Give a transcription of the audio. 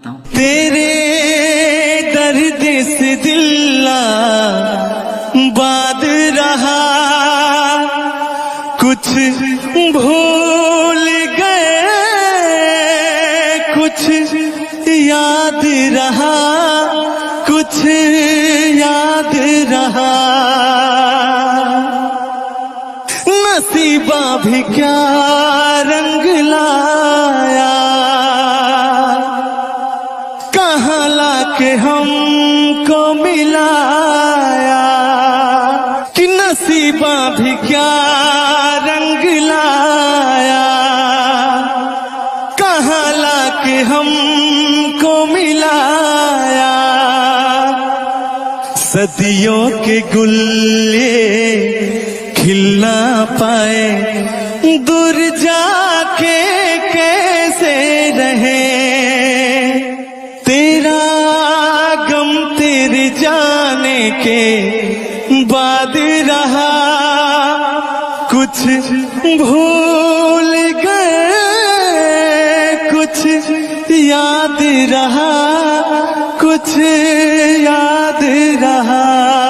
तेरे दर्द से दिल बाद रहा, कुछ भूल गए, कुछ याद रहा, कुछ याद रहा। नसीबा भी क्या रंग लाया, कहाँ लाके हमको मिलाया। कि नसीबा भी क्या रंग लाया, कहाँ लाके हमको मिलाया। सदियों के गुल्ले खिल ना पाए, दूर जाके कैसे रहे। तेरा गम तेरे जाने के बाद रहा, कुछ भूल गए, कुछ याद रहा, कुछ याद रहा।